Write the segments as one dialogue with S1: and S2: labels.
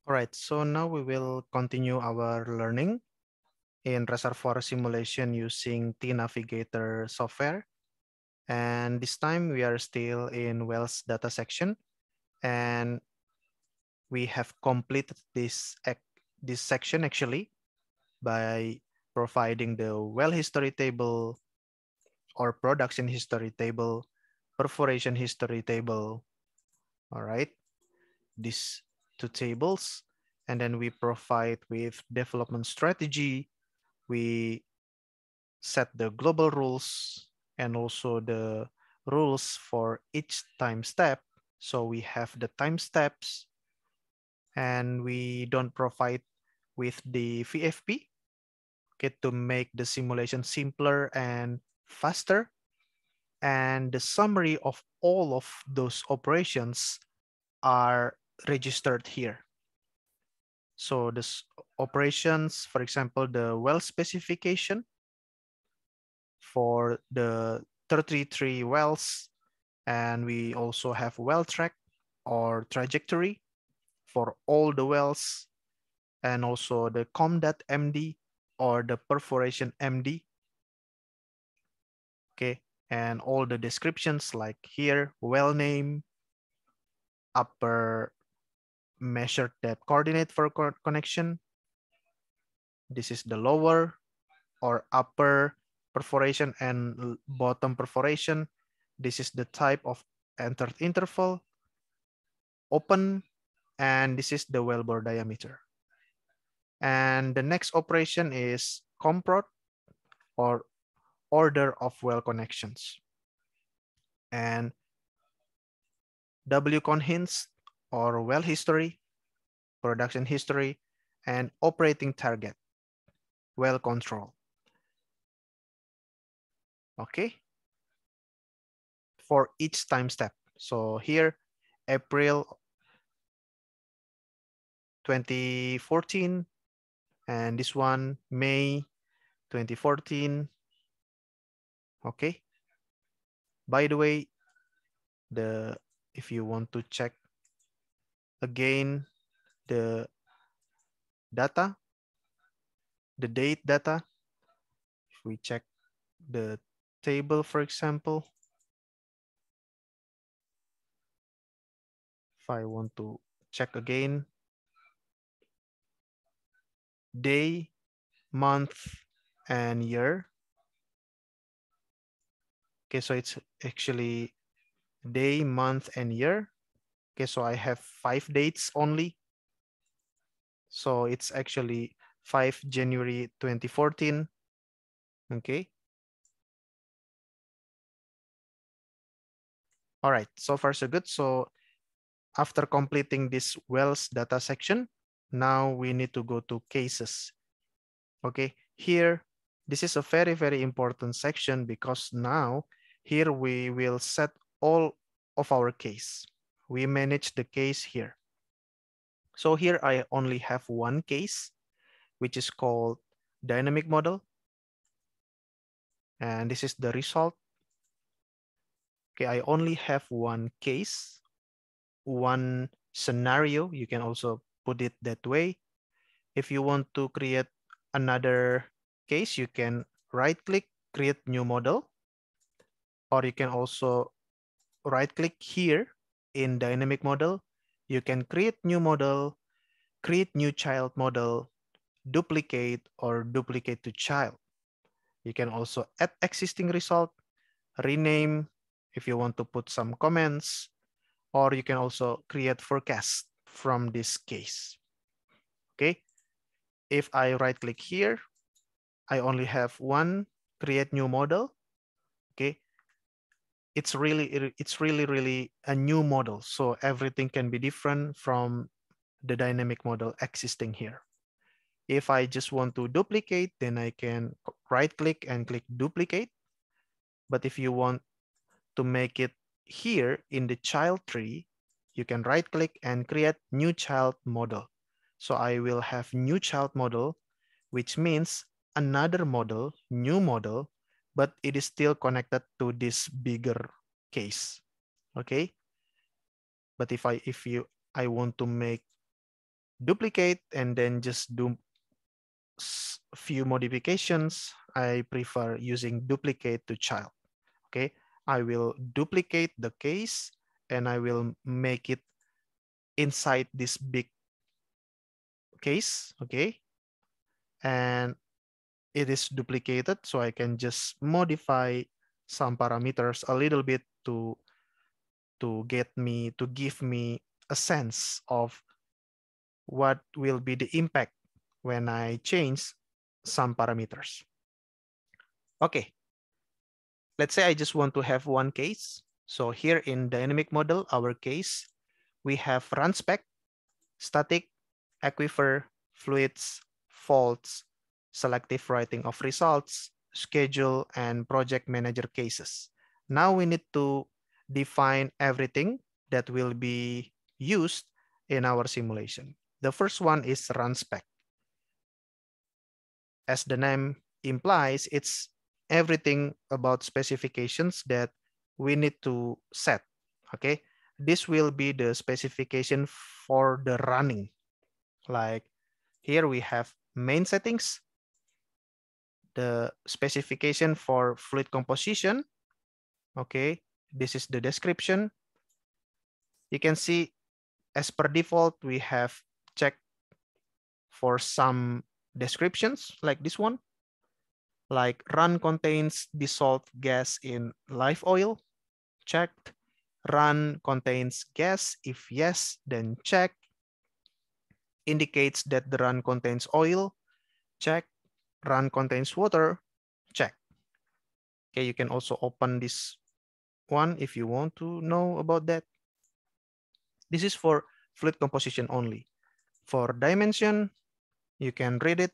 S1: All right, so now we will continue our learning in reservoir simulation using tNavigator software. And this time we are still in wells data section, and we have completed this section actually by providing the well history table or production history table, perforation history table. All right, these two tables, and then we provide with development strategy. We set the global rules and also the rules for each time step. So we have the time steps, and we don't provide with the VFP, okay, to make the simulation simpler and faster. And the summary of all of those operations are registered here. So this operations, for example, the well specification for the 33 wells, and we also have well track or trajectory for all the wells, and also the com.md or the perforation MD. Okay, and all the descriptions like here, well name, upper measured depth coordinate for connection. This is the lower or upper perforation and bottom perforation. This is the type of entered interval, open, and this is the wellbore diameter. And the next operation is comprod or order of well connections. And WConHints or well history, production history, and operating target, well control. Okay, for each time step. So here, April 2014, and this one, May 2014. Okay. By the way, if you want to check again the data, the date data, if we check the table, for example, if I want to check again, day, month, and year. Okay, so it's actually day, month, and year. Okay, so I have 5 dates only. So it's actually 5 January 2014. Okay. All right, so far so good. So after completing this wells data section, now we need to go to cases. Okay, here, this is a very, very important section because now here we will set all of our case. We manage the case here. So here I only have one case, which is called dynamic model. And this is the result. Okay, I only have one case, one scenario. You can also put it that way. If you want to create another case, you can right click, create new model, or you can also right click here in dynamic model. You can create new model, create new child model, duplicate, or duplicate to child. You can also add existing result, rename if you want to put some comments, or you can also create forecast from this case. Okay, if I right click here, I only have one, create new model. Okay, it's really a new model, so everything can be different from the dynamic model existing here. If I just want to duplicate, then I can right click and click duplicate. But if you want to make it here in the child tree, you can right click and create new child model. So I will have new child model, which means another model, new model, but it is still connected to this bigger case. Okay. But if I want to make duplicate and then just do few modifications. I prefer using duplicate to child. Okay, I will duplicate the case and I will make it inside this big case. Okay, and it is duplicated, so I can just modify some parameters a little bit to give me a sense of what will be the impact when I change some parameters. Okay, let's say I just want to have one case. So here in dynamic model, our case, we have run spec, static, aquifer, fluids, faults, selective writing of results, schedule, and project manager cases. Now we need to define everything that will be used in our simulation. The first one is run spec. As the name implies, it's everything about specifications that we need to set. Okay, this will be the specification for the running. Like here we have main settings, the specification for fluid composition. Okay, this is the description. You can see as per default, we have checked for some descriptions like this one, like run contains dissolved gas in live oil, checked. Run contains gas, if yes, then check. Indicates that the run contains oil, check. Run contains water, check. Okay, you can also open this one if you want to know about that. This is for fluid composition only. For dimension, you can read it,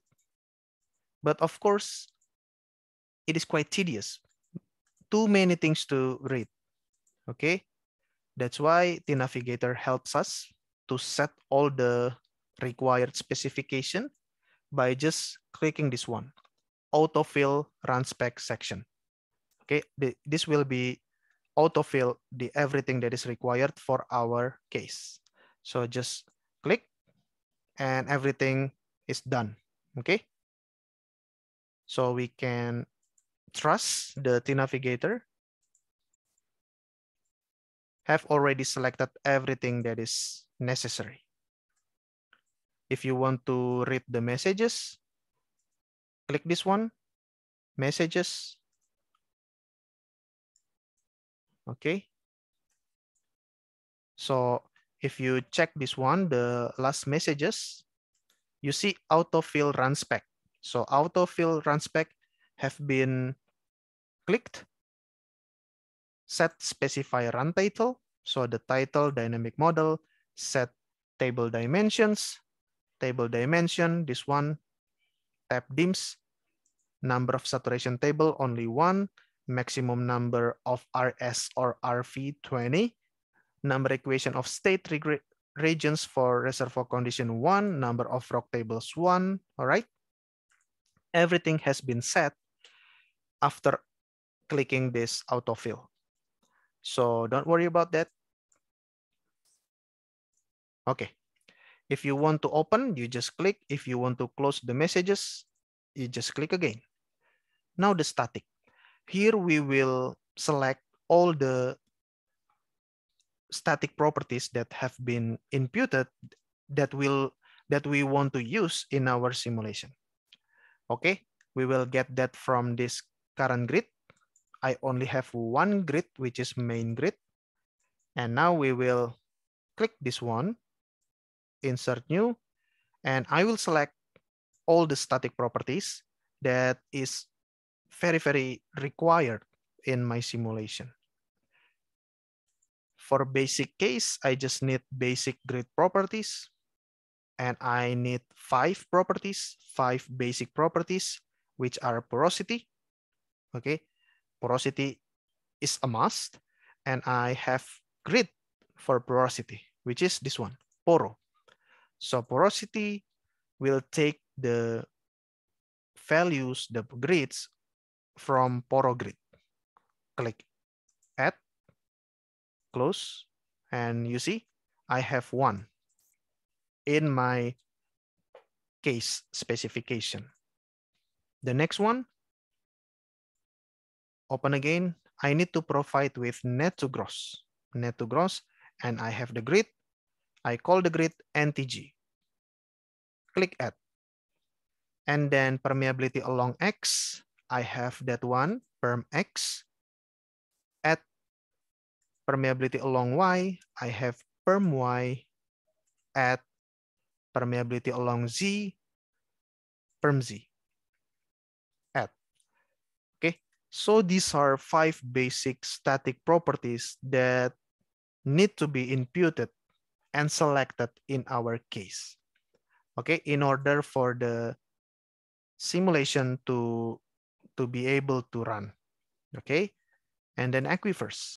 S1: but of course, it is quite tedious. Too many things to read, okay? That's why tNavigator helps us to set all the required specification by just clicking this one, autofill run spec section. Okay, this will be autofill the everything that is required for our case. So just click and everything is done. Okay, so we can trust the tNavigator have already selected everything that is necessary. If you want to read the messages, click this one, messages. Okay. So if you check this one, the last messages, you see autofill run spec. So autofill run spec have been clicked. Set specify run title. So the title dynamic model, set table dimensions, table dimension, this one, tab dims, number of saturation table only one, maximum number of RS or RV 20, number equation of state regions for reservoir condition 1, number of rock tables 1, all right? Everything has been set after clicking this autofill. So don't worry about that. Okay, if you want to open, you just click. If you want to close the messages, you just click again. Now the static. Here we will select all the static properties that have been imputed that we want to use in our simulation. Okay, we will get that from this current grid. I only have one grid, which is main grid. And now we will click this one, insert new, and I will select all the static properties that is very, very required in my simulation. For basic case, I just need basic grid properties, and I need 5 properties, 5 basic properties, which are porosity. Okay, porosity is a must, and I have grid for porosity, which is this one, poro. So porosity will take the values, the grids from poro grid. Click add, close, and you see I have one. in my case specification. The next one, open again. I need to provide with net to gross, and I have the grid. I call the grid NTG. Click add. And then permeability along X, I have that one, perm X. Add permeability along Y, I have perm Y. Add permeability along Z, perm Z. Add. Okay, so these are 5 basic static properties that need to be imputed and selected in our case. Okay, in order for the simulation to be able to run. Okay, and then aquifers.